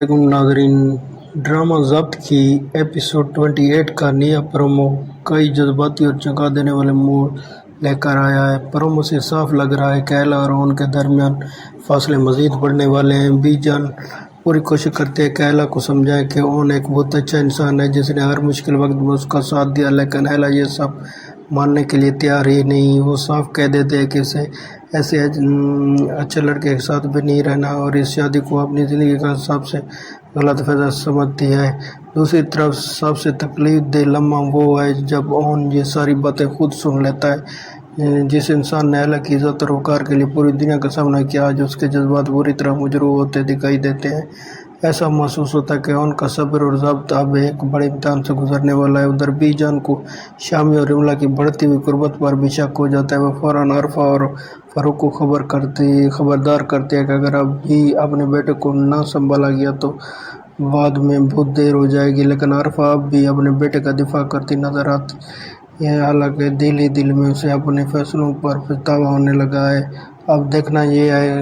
वालेकुम नाज़रीन। ड्रामा ज़ब्त की एपिसोड 28 का नया प्रोमो कई जज्बाती और चौंका देने वाले मोड़ लेकर आया है। प्रोमो से साफ लग रहा है कि एला और ओन के दरमियान फासले मज़ीद बढ़ने वाले हैं। बीजान पूरी कोशिश करते हैं कि एला को समझाए कि ओन एक बहुत अच्छा इंसान है जिसने हर मुश्किल वक्त में उसका साथ दिया, लेकिन एला ये सब मानने के लिए तैयार ही नहीं। वो साफ कह देते हैं कि उसे ऐसे अच्छे लड़के के साथ भी नहीं रहना और इस शादी को अपनी ज़िंदगी का सबसे गलत फैसला समझती है। दूसरी तरफ सबसे तकलीफ दे लम्हा वो है जब ओन ये सारी बातें खुद सुन लेता है। जिस इंसान ने एला की इज्जत और वक़ार के लिए पूरी दुनिया का सामना किया, आज उसके जज्बात बुरी तरह मजरूह होते दिखाई देते हैं। ऐसा महसूस होता है कि उनका सब्र और ज़ब्त अब एक बड़े इम्तिहान से गुजरने वाला है। उधर बीजान को शामी और इमला की बढ़ती हुई कुर्बत पर भी शक हो जाता है। वह फ़ौरन अरफा और फ़ारूक को खबरदार करते हैं कि अगर अभी अपने बेटे को ना संभाला गया तो बाद में बहुत देर हो जाएगी। लेकिन अरफा अब भी अपने बेटे का दिफा करती नजर आती है, हालांकि दिल ही दिल में उसे अपने फैसलों पर पछतावा होने लगा है। अब देखना यह है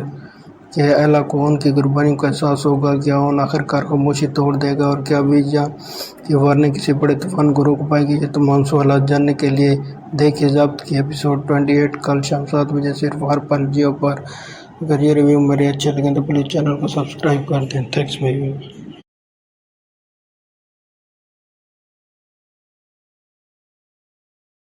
कि एला को उनकी कुर्बानी का एहसास होगा, क्या उन आखिरकार खामोशी तोड़ देगा और क्या बीजान की वारने किसी बड़े तूफान को रोक पाएगी। ये तमाम सवाल जानने के लिए देखिए ज़ब्त की एपिसोड 28 कल शाम 7 बजे सिर्फ हर पल जियो पर। अगर ये रिव्यू मेरे अच्छे लगे तो प्लीज़ चैनल को सब्सक्राइब कर दें। थैंक्स।